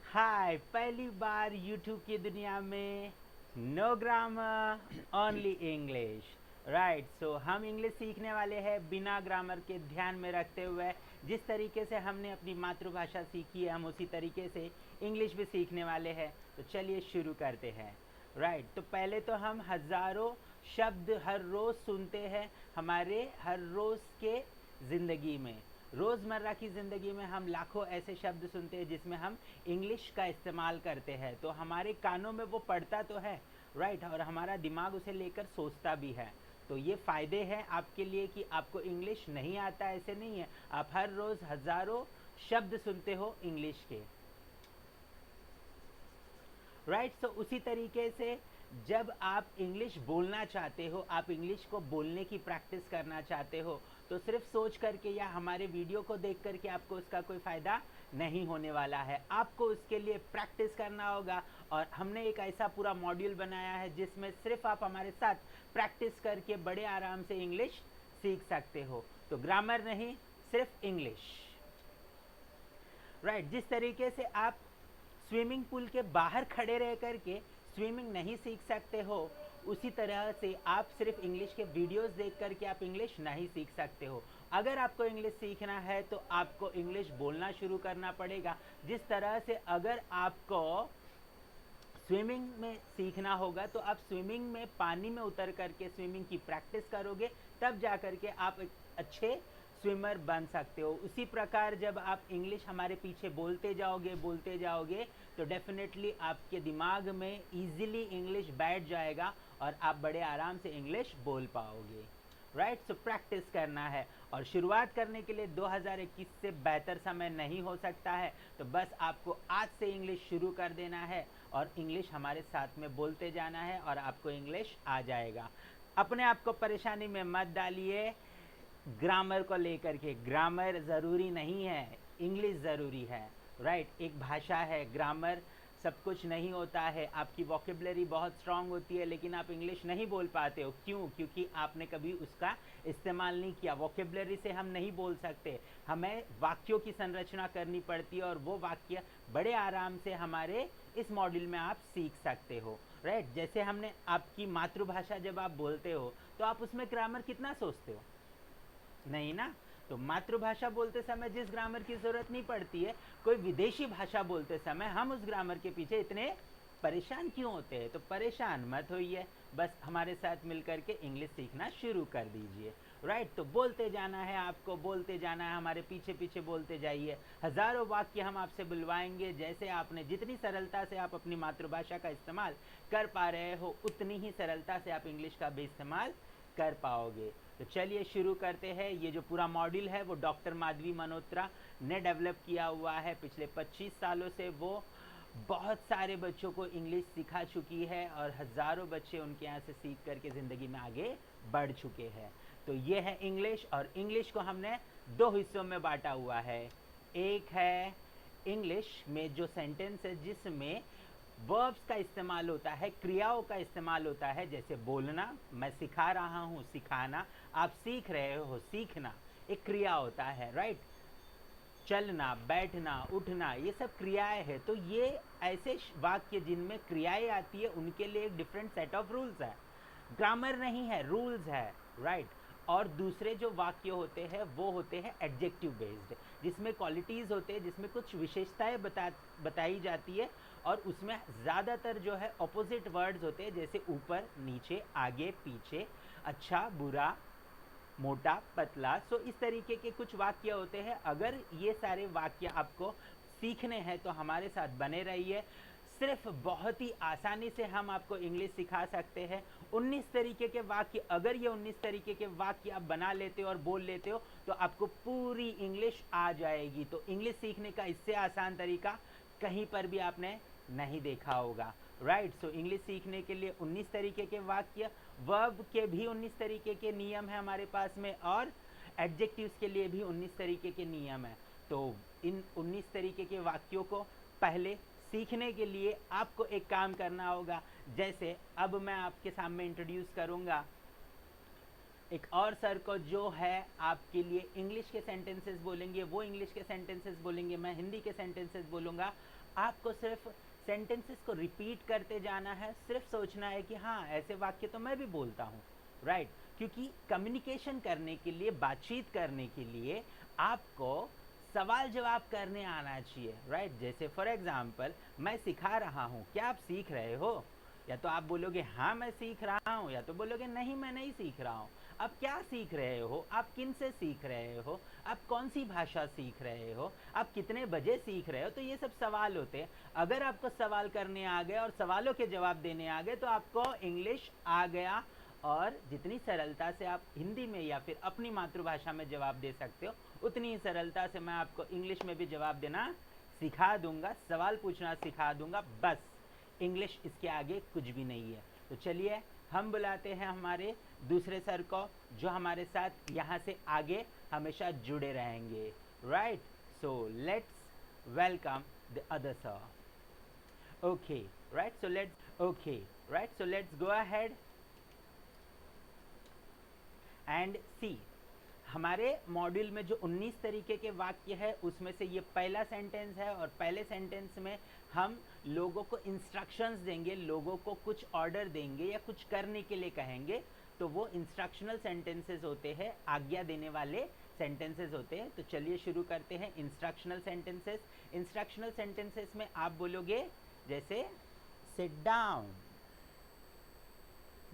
हाय, पहली बार यूट्यूब की दुनिया में no grammar only English. Right, so हम इंग्लिश सीखने वाले हैं बिना ग्रामर के ध्यान में रखते हुए। जिस तरीके से हमने अपनी मातृभाषा सीखी है हम उसी तरीके से इंग्लिश भी सीखने वाले हैं। तो चलिए शुरू करते हैं। राइट, तो पहले तो हम हज़ारों शब्द हर रोज़ सुनते हैं हमारे हर रोज़ के ज़िंदगी में। रोज़मर्रा की ज़िंदगी में हम लाखों ऐसे शब्द सुनते हैं जिसमें हम इंग्लिश का इस्तेमाल करते हैं, तो हमारे कानों में वो पड़ता तो है। राइट, और हमारा दिमाग उसे लेकर सोचता भी है। तो ये फ़ायदे हैं आपके लिए कि आपको इंग्लिश नहीं आता, ऐसे नहीं है। आप हर रोज़ हज़ारों शब्द सुनते हो इंग्लिश के। राइट, सो उसी तरीके से जब आप इंग्लिश बोलना चाहते हो, आप इंग्लिश को बोलने की प्रैक्टिस करना चाहते हो, तो सिर्फ सोच करके या हमारे वीडियो को देख करके आपको उसका कोई फ़ायदा नहीं होने वाला है। आपको उसके लिए प्रैक्टिस करना होगा। और हमने एक ऐसा पूरा मॉड्यूल बनाया है जिसमें सिर्फ आप हमारे साथ प्रैक्टिस करके बड़े आराम से इंग्लिश सीख सकते हो। तो ग्रामर नहीं, सिर्फ इंग्लिश। राइट, जिस तरीके से आप स्विमिंग पूल के बाहर खड़े रह करके स्विमिंग नहीं सीख सकते हो, उसी तरह से आप सिर्फ इंग्लिश के वीडियोस देख करके आप इंग्लिश नहीं सीख सकते हो। अगर आपको इंग्लिश सीखना है तो आपको इंग्लिश बोलना शुरू करना पड़ेगा। जिस तरह से अगर आपको स्विमिंग में सीखना होगा तो आप स्विमिंग में पानी में उतर करके स्विमिंग की प्रैक्टिस करोगे, तब जा करके आप एक अच्छे स्विमर बन सकते हो। उसी प्रकार जब आप इंग्लिश हमारे पीछे बोलते जाओगे तो डेफिनेटली आपके दिमाग में इजीली इंग्लिश बैठ जाएगा और आप बड़े आराम से इंग्लिश बोल पाओगे। राइट, सो प्रैक्टिस करना है। और शुरुआत करने के लिए 2021 से बेहतर समय नहीं हो सकता है। तो बस आपको आज से इंग्लिश शुरू कर देना है और इंग्लिश हमारे साथ में बोलते जाना है और आपको इंग्लिश आ जाएगा। अपने आप को परेशानी में मत डालिए ग्रामर को लेकर के। ग्रामर ज़रूरी नहीं है, इंग्लिश ज़रूरी है। राइट, एक भाषा है, ग्रामर सब कुछ नहीं होता है। आपकी वोकेबलरी बहुत स्ट्रांग होती है लेकिन आप इंग्लिश नहीं बोल पाते हो। क्यों? क्योंकि आपने कभी उसका इस्तेमाल नहीं किया। वोकेबलरी से हम नहीं बोल सकते, हमें वाक्यों की संरचना करनी पड़ती है और वो वाक्य बड़े आराम से हमारे इस मॉड्यूल में आप सीख सकते हो। राइट, जैसे हमने आपकी मातृभाषा जब आप बोलते हो तो आप उसमें ग्रामर कितना सोचते हो? नहीं ना। तो मातृभाषा बोलते समय जिस ग्रामर की ज़रूरत नहीं पड़ती है, कोई विदेशी भाषा बोलते समय हम उस ग्रामर के पीछे इतने परेशान क्यों होते हैं? तो परेशान मत होइए, बस हमारे साथ मिलकर के इंग्लिश सीखना शुरू कर दीजिए। राइट, तो बोलते जाना है, आपको बोलते जाना है, हमारे पीछे पीछे बोलते जाइए। हज़ारों वाक्य हम आपसे बुलवाएंगे। जैसे आपने जितनी सरलता से आप अपनी मातृभाषा का इस्तेमाल कर पा रहे हो, उतनी ही सरलता से आप इंग्लिश का भी इस्तेमाल कर पाओगे। तो चलिए शुरू करते हैं। ये जो पूरा मॉड्यूल है वो डॉक्टर माधवी मल्होत्रा ने डेवलप किया हुआ है। पिछले 25 सालों से वो बहुत सारे बच्चों को इंग्लिश सिखा चुकी है और हज़ारों बच्चे उनके यहाँ से सीख करके ज़िंदगी में आगे बढ़ चुके हैं। तो ये है इंग्लिश, और इंग्लिश को हमने दो हिस्सों में बांटा हुआ है। एक है इंग्लिश में जो सेंटेंस है जिसमें वर्ब्स का इस्तेमाल होता है, क्रियाओं का इस्तेमाल होता है। जैसे बोलना, मैं सिखा रहा हूँ, सिखाना, आप सीख रहे हो, सीखना एक क्रिया होता है। राइट, चलना, बैठना, उठना, ये सब क्रियाएं हैं। तो ये ऐसे वाक्य जिनमें क्रियाएं आती है उनके लिए एक डिफरेंट सेट ऑफ रूल्स है। ग्रामर नहीं है, रूल्स है। राइट, और दूसरे जो वाक्य होते हैं वो होते हैं एडजेक्टिव बेस्ड, जिसमें क्वालिटीज़ होते हैं, जिसमें कुछ विशेषताएं बताई जाती है। और उसमें ज़्यादातर जो है ऑपोजिट वर्ड्स होते हैं, जैसे ऊपर, नीचे, आगे, पीछे, अच्छा, बुरा, मोटा, पतला। सो इस तरीके के कुछ वाक्य होते हैं। अगर ये सारे वाक्य आपको सीखने हैं तो हमारे साथ बने रहिए। सिर्फ बहुत ही आसानी से हम आपको इंग्लिश सिखा सकते हैं। 19 तरीके के वाक्य, अगर ये 19 तरीके के वाक्य आप बना लेते हो और बोल लेते हो तो आपको पूरी इंग्लिश आ जाएगी। तो इंग्लिश सीखने का इससे आसान तरीका कहीं पर भी आपने नहीं देखा होगा। राइट, सो इंग्लिश सीखने के लिए 19 तरीके के वाक्य, वर्ब के भी 19 तरीके के नियम है हमारे पास में, और एडजेक्टिव्स के लिए भी 19 तरीके के नियम है। तो इन 19 तरीके के वाक्यों को पहले सीखने के लिए आपको एक काम करना होगा। जैसे अब मैं आपके सामने इंट्रोड्यूस करूँगा एक और सर को जो है आपके लिए इंग्लिश के सेंटेंसेस बोलेंगे, वो इंग्लिश के सेंटेंसेस बोलेंगे, मैं हिंदी के सेंटेंसेस बोलूँगा। आपको सिर्फ सेंटेंसेस को रिपीट करते जाना है, सिर्फ सोचना है कि हाँ ऐसे वाक्य तो मैं भी बोलता हूँ, राइट। क्योंकि कम्युनिकेशन करने के लिए, बातचीत करने के लिए आपको सवाल जवाब करने आना चाहिए, राइट। जैसे फॉर एग्जाम्पल मैं सिखा रहा हूँ, क्या आप सीख रहे हो? या तो आप बोलोगे हाँ मैं सीख रहा हूँ, या तो बोलोगे नहीं मैं नहीं सीख रहा हूँ। आप क्या सीख रहे हो? आप किन से सीख रहे हो? आप कौन सी भाषा सीख रहे हो? आप कितने बजे सीख रहे हो? तो ये सब सवाल होते हैं। अगर आपको सवाल करने आ गए और सवालों के जवाब देने आ गए तो आपको इंग्लिश आ गया। और जितनी सरलता से आप हिंदी में या फिर अपनी मातृभाषा में जवाब दे सकते हो, उतनी ही सरलता से मैं आपको इंग्लिश में भी जवाब देना सिखा दूंगा, सवाल पूछना सिखा दूंगा। बस इंग्लिश, इसके आगे कुछ भी नहीं है। तो चलिए हम बुलाते हैं हमारे दूसरे सर को, जो हमारे साथ यहाँ से आगे हमेशा जुड़े रहेंगे, right. So let's welcome the other sir. Okay right, so let's go ahead and see. हमारे मॉड्यूल में जो 19 तरीके के वाक्य है उसमें से ये पहला सेंटेंस है, और पहले सेंटेंस में हम लोगों को इंस्ट्रक्शंस देंगे, लोगों को कुछ ऑर्डर देंगे या कुछ करने के लिए कहेंगे। तो वो इंस्ट्रक्शनल सेंटेंसेस होते हैं, आज्ञा देने वाले सेंटेंसेस होते हैं। तो चलिए शुरू करते हैं इंस्ट्रक्शनल सेंटेंसेस। इंस्ट्रक्शनल सेंटेंसेस में आप बोलोगे जैसे सिट डाउन,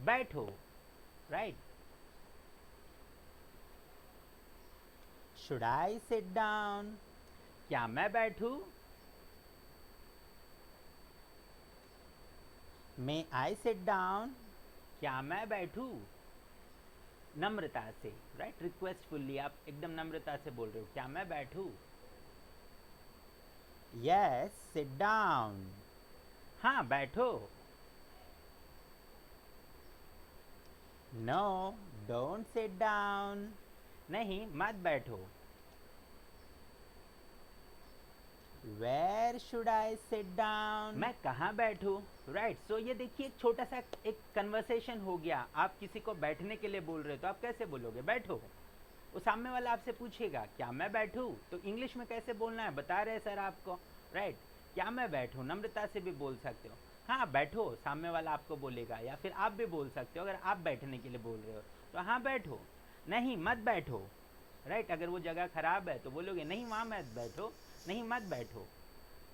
बैठो, right. Should I sit down, क्या मैं बैठूं? मे आई सिट डाउन, क्या मैं बैठूं? नम्रता से, राइट, रिक्वेस्टफुल्ली आप एकदम नम्रता से बोल रहे हो, क्या मैं बैठूं? यस सिट डाउन, हाँ बैठो। नो डोंट सिट डाउन, नहीं मत बैठो। Where should I sit down? मैं कहाँ बैठूं? राइट। सो ये देखिए एक छोटा सा एक कन्वर्सेशन हो गया। आप किसी को बैठने के लिए बोल रहे हो तो आप कैसे बोलोगे? बैठो। वो सामने वाला आपसे पूछेगा क्या मैं बैठूं, तो इंग्लिश में कैसे बोलना है बता रहे सर आपको, राइट। क्या मैं बैठूं, नम्रता से भी बोल सकते हो। हाँ बैठो, सामने वाला आपको बोलेगा, या फिर आप भी बोल सकते हो अगर आप बैठने के लिए बोल रहे हो तो हाँ बैठो। नहीं मत बैठो, राइट। अगर वो जगह खराब है तो बोलोगे नहीं वहाँ मत बैठो, नहीं मत बैठो।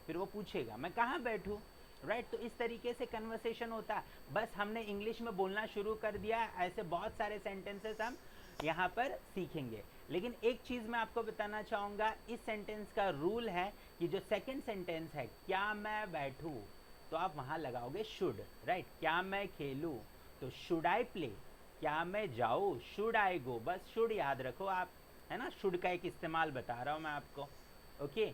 फिर वो पूछेगा मैं कहाँ बैठूं, राइट। तो इस तरीके से कन्वर्सेशन होता है। बस हमने इंग्लिश में बोलना शुरू कर दिया, ऐसे बहुत सारे सेंटेंसेस हम यहाँ पर सीखेंगे। लेकिन एक चीज़ मैं आपको बताना चाहूँगा, इस सेंटेंस का रूल है कि जो सेकंड सेंटेंस है क्या मैं बैठूं, तो आप वहाँ लगाओगे शुड, राइट। क्या मैं खेलूँ तो शुड आई प्ले, क्या मैं जाऊँ शुड आई गो। बस शुड याद रखो आप, है ना, शुड का एक इस्तेमाल बता रहा हूँ मैं आपको, ओके।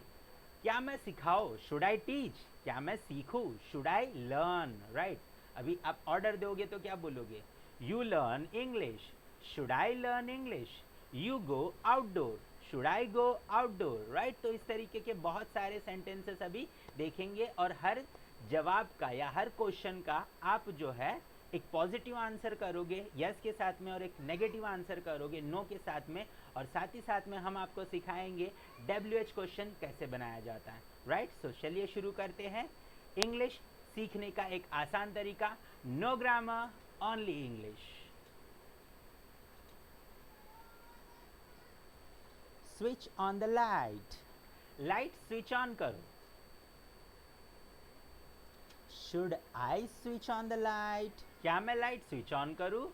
क्या मैं सिखाओ शुड आई टीच, क्या मैं सीखूँ शुड आई लर्न, राइट। अभी आप ऑर्डर दोगे तो क्या बोलोगे? You learn English, should I learn English. You go outdoor, should I go outdoor, right. तो इस तरीके के बहुत सारे सेंटेंसेस अभी देखेंगे, और हर जवाब का या हर क्वेश्चन का आप जो है एक पॉजिटिव आंसर करोगे यस के साथ में, और एक नेगेटिव आंसर करोगे नो के साथ में। और साथ ही साथ में हम आपको सिखाएंगे WH क्वेश्चन कैसे बनाया जाता है, राइट। सो चलिए शुरू करते हैं। इंग्लिश सीखने का एक आसान तरीका, no grammar only English. Switch on the light, light switch on करो। Should I switch on the light, क्या मैं लाइट स्विच ऑन करूं?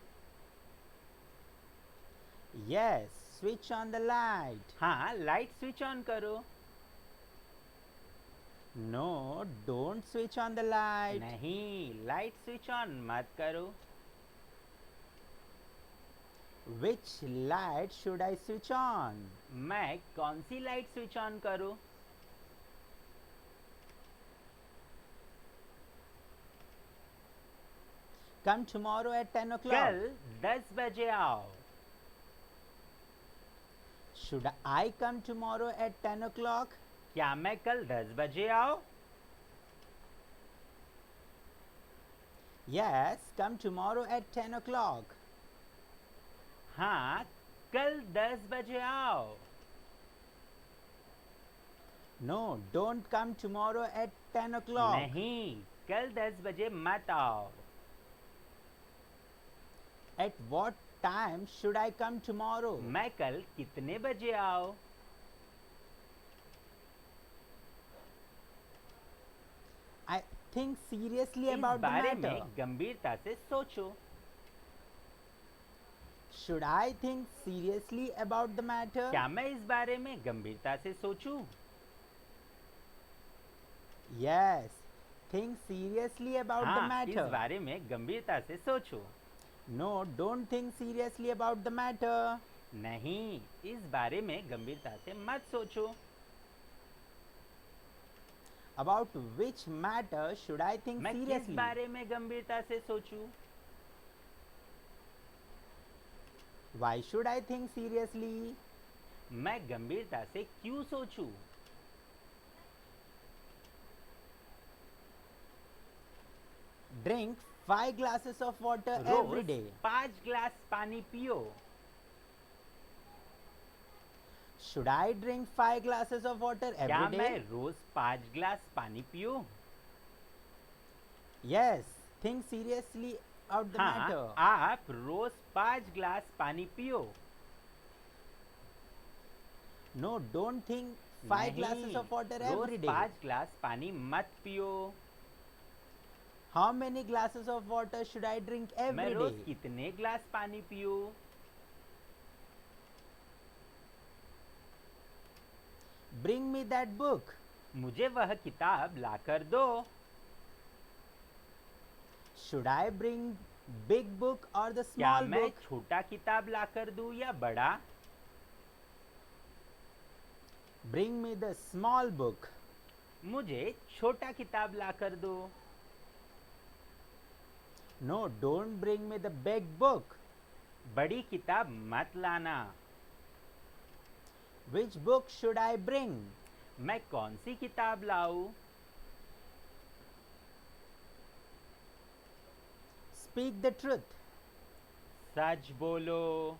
Yes switch on the light, हाँ लाइट स्विच ऑन करो। No don't switch on the light, नहीं light switch on मत करो। Which light should I switch on, मैं कौन सी लाइट स्विच ऑन करूं? Come tomorrow at 10 o'clock. कल 10 बजे आओ। Should I come tomorrow at 10 o'clock? क्या मैं कल 10 बजे आओ? Yes, come tomorrow at 10 o'clock. हाँ, कल 10 बजे आओ। No, don't come tomorrow at 10 o'clock. नहीं, कल 10 बजे मत आओ। At what time should I come tomorrow? मैं कल कितने बजे आओ? I think seriously इस about the बारे matter. में गंभीरता से सोचो। Should I think seriously about the matter? क्या मैं इस बारे में गंभीरता से सोचूं? Yes. Think seriously about the हाँ, इस matter. बारे में गंभीरता से सोचो। No, don't think seriously about the matter. नहीं, इस बारे में गंभीरता से मत सोचो। About which matter should I think मैं किस seriously? बारे में गंभीरता से सोचूं? Why should I think seriously? मैं गंभीरता से क्यों सोचूं? Drink 5 glasses of water every रोज day. 5 ग्लास पानी पियो। Should I drink 5 glasses of water क्या every मैं day? रोज 5 ग्लास पानी पीऊं? Yes. Think seriously about the हाँ, matter. आप रोज 5 ग्लास पानी पियो। No, don't think 5 glasses of water every रोज day. 5 ग्लास पानी मत पियो। How many glasses of water should I drink मैं every रोज day? कितने ग्लास पानी पीऊं? Bring me that book. मुझे वह किताब लाकर दो। Should I bring big book or the क्या small मैं book? छोटा किताब लाकर दूं या बड़ा? Bring me the small book. मुझे छोटा किताब लाकर दो। No, don't bring me the big book. बड़ी किताब मत लाना। Which book should I bring? मैं कौन सी किताब लाऊं? Speak the truth. सच बोलो।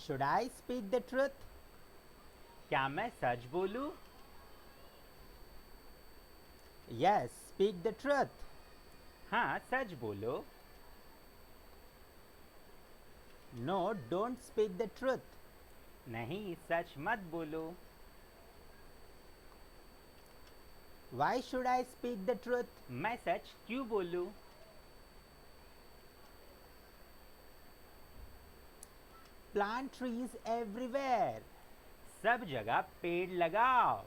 Should I speak the truth? क्या मैं सच बोलूं? Yes, speak the truth. हाँ, सच बोलो। No, don't speak the truth. नहीं, सच मत बोलो। Why should I speak the truth? मैं सच क्यों बोलूं? Plant trees everywhere. सब जगह पेड़ लगाओ।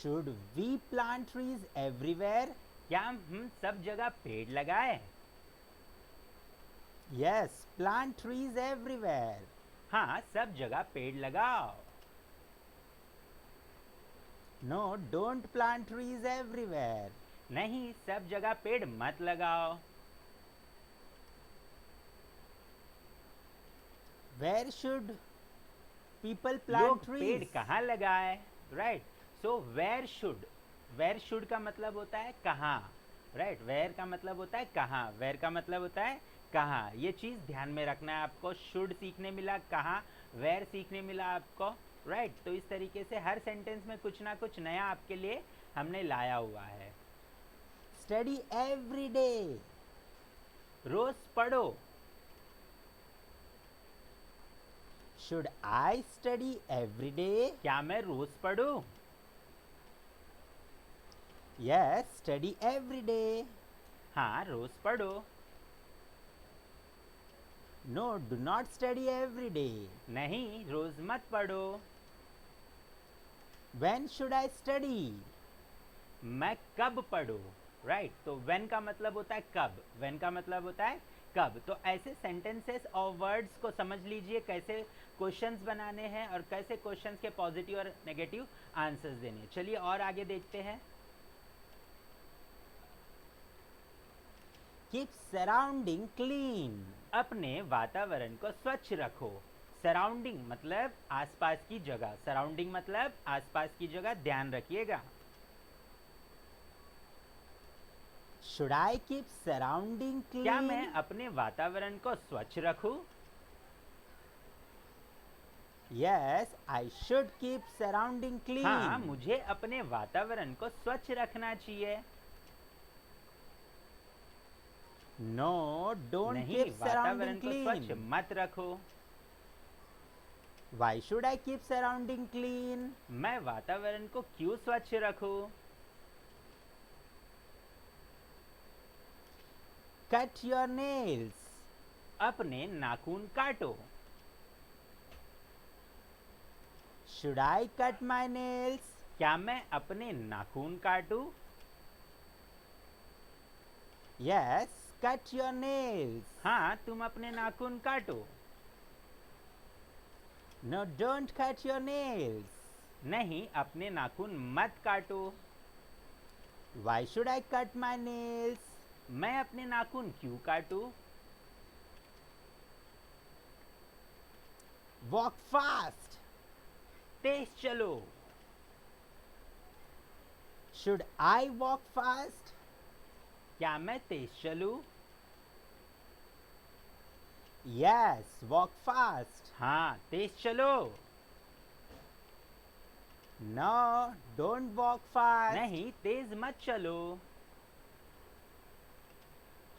Should we plant trees everywhere? क्या हम सब जगह पेड़ लगाएं? Yes, plant trees everywhere. हाँ, सब जगह पेड़ लगाओ। No, don't plant trees everywhere. नहीं, सब जगह पेड़ मत लगाओ। Where should people लोग plant पेड़ trees? कहाँ लगाए? राइट, सो वेयर शुड का मतलब होता है कहाँ। राइट, वेयर का मतलब होता है कहाँ, वेयर का मतलब होता है कहाँ। ये चीज़ ध्यान में रखना है आपको। शुड सीखने मिला कहाँ, वेयर सीखने मिला आपको। राइट, तो इस तरीके से हर सेंटेंस में कुछ ना कुछ नया आपके लिए हमने लाया हुआ है। Study every day. रोज पढ़ो। Should I study every day? क्या मैं रोज पढ़ूं? Yes, study every day. हाँ, रोज पढ़ो। No, do not study every day. नहीं, रोज मत पढ़ो। When should I study? मैं कब पढ़ूं? राइट, तो व्हेन का मतलब होता है कब, व्हेन का मतलब होता है कब। तो ऐसे सेंटेंसेस और वर्ड्स को समझ लीजिए कैसे क्वेश्चंस बनाने हैं और कैसे क्वेश्चंस के पॉजिटिव और नेगेटिव आंसर्स देने। चलिए और आगे देखते हैं। Keep surrounding clean. अपने वातावरण को स्वच्छ रखो। सराउंडिंग मतलब आसपास की जगह, सराउंडिंग मतलब आसपास की जगह, ध्यान रखिएगा। Should I keep surrounding clean? क्या मैं अपने वातावरण को स्वच्छ रखूं? Yes, I should keep surrounding clean. हाँ, मुझे अपने वातावरण को स्वच्छ रखना चाहिए। No, don't नहीं, keep वातावरण surrounding को स्वच्छ clean. मत रखो। Why should I keep surrounding clean? मैं वातावरण को क्यों स्वच्छ रखूं? Cut your nails. अपने नाखून काटो। Should I cut my nails? क्या मैं अपने नाखून काटूं? Yes, cut your nails. हाँ, तुम अपने नाखून काटो। No, don't cut your nails. नहीं, अपने नाखून मत काटो। Why should I cut my nails? मैं अपने नाखून क्यों काटूं? Walk fast. तेज चलो। Should I walk fast? क्या मैं तेज चलूं? Yes, walk fast. हाँ, तेज चलो। No, don't walk fast. नहीं, तेज मत चलो।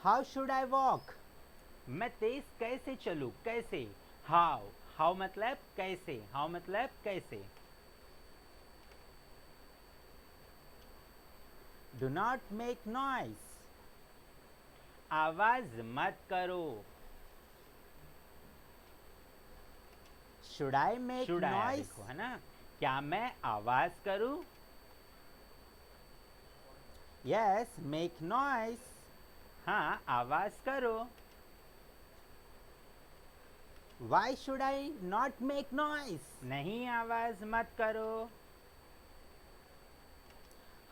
How should I walk? मैं तेज कैसे चलूं? कैसे? हाउ। हाउ मतलब कैसे? हाउ मतलब कैसे? Do not make noise. आवाज मत करो। Should I make शुड आया noise? देखो, है ना? क्या मैं आवाज करूं? Yes, make noise. हाँ, आवाज करो। Why should I not make noise? नहीं, आवाज मत करो।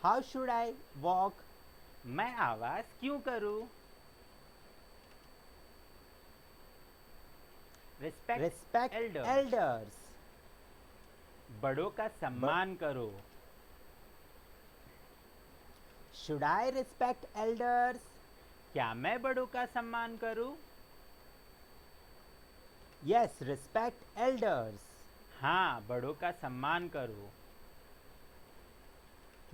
How should I walk? मैं आवाज क्यों करूं? Respect Respect elders. elders. बड़ों का सम्मान करो। Should I respect elders? क्या मैं बड़ों का सम्मान करूं? Yes, respect elders. हाँ, बड़ों का सम्मान करो।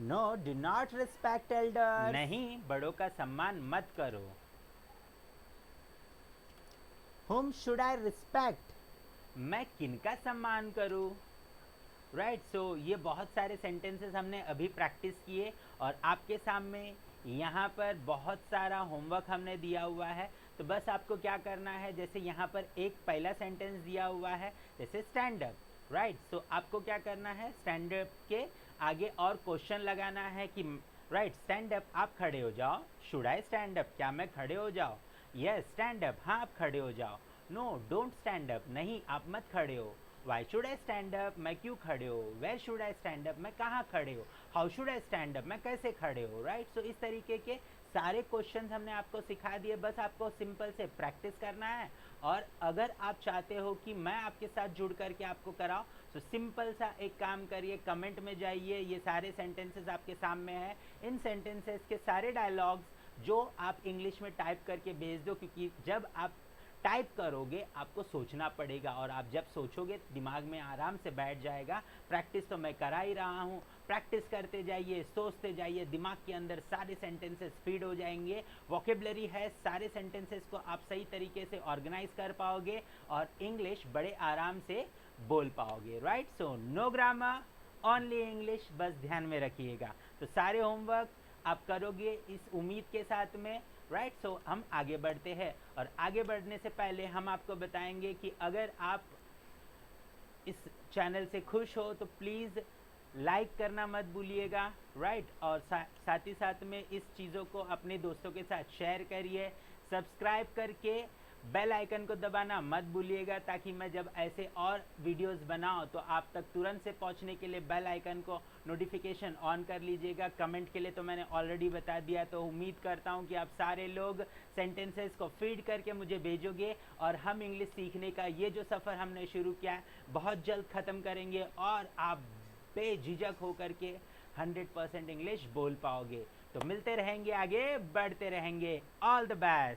No, do not respect elders. नहीं, बड़ों का सम्मान मत करो। Whom should I respect? मैं किनका सम्मान करूं? राइट, सो ये बहुत सारे सेंटेंसेस हमने अभी प्रैक्टिस किए और आपके सामने यहाँ पर बहुत सारा होमवर्क हमने दिया हुआ है। तो बस आपको क्या करना है, जैसे यहाँ पर एक पहला सेंटेंस दिया हुआ है जैसे स्टैंड अप, राइट। सो आपको क्या करना है, स्टैंड अप के आगे और क्वेश्चन लगाना है कि राइट, स्टैंड अप, आप खड़े हो जाओ। शुड आई स्टैंड अप, क्या मैं खड़े हो जाओ? यस, स्टैंड अप, हाँ आप खड़े हो जाओ। नो, डोंट स्टैंड अप, नहीं आप मत खड़े हो। Why should I stand up, मैं क्यों खड़े हो? Where should I stand up, मैं कहाँ खड़े हो? How should I stand up, मैं कैसे खड़े हो? राइट, सो इस तरीके के सारे क्वेश्चंस हमने आपको सिखा दिए। बस आपको सिंपल से प्रैक्टिस करना है। और अगर आप चाहते हो कि मैं आपके साथ जुड़ करके आपको कराऊं, तो सिंपल सा एक काम करिए, कमेंट में जाइए, ये सारे सेंटेंसेस आपके सामने हैं। इन सेंटेंसेस के सारे डायलॉग्स जो आप इंग्लिश में टाइप करके भेज दो, क्योंकि जब आप टाइप करोगे आपको सोचना पड़ेगा, और आप जब सोचोगे दिमाग में आराम से बैठ जाएगा। प्रैक्टिस तो मैं करा ही रहा हूँ, प्रैक्टिस करते जाइए, सोचते जाइए, दिमाग के अंदर सारे सेंटेंसेस फीड हो जाएंगे। वोकेबलरी है, सारे सेंटेंसेस को आप सही तरीके से ऑर्गेनाइज कर पाओगे और इंग्लिश बड़े आराम से बोल पाओगे। Right, so no grammar, only English, बस ध्यान में रखिएगा। तो सारे होमवर्क आप करोगे इस उम्मीद के साथ में। राइट, सो हम आगे बढ़ते हैं, और आगे बढ़ने से पहले हम आपको बताएंगे कि अगर आप इस चैनल से खुश हो तो प्लीज़ लाइक करना मत भूलिएगा। राइट, और साथ ही साथ में इस चीज़ों को अपने दोस्तों के साथ शेयर करिए। सब्सक्राइब करके बेल आइकन को दबाना मत भूलिएगा, ताकि मैं जब ऐसे और वीडियोस बनाऊं तो आप तक तुरंत से पहुंचने के लिए बेल आइकन को नोटिफिकेशन ऑन कर लीजिएगा। कमेंट के लिए तो मैंने ऑलरेडी बता दिया, तो उम्मीद करता हूं कि आप सारे लोग सेंटेंसेस को फीड करके मुझे भेजोगे, और हम इंग्लिश सीखने का ये जो सफ़र हमने शुरू किया है बहुत जल्द ख़त्म करेंगे, और आप बेझिझक होकर के 100% इंग्लिश बोल पाओगे। तो मिलते रहेंगे, आगे बढ़ते रहेंगे। All the best.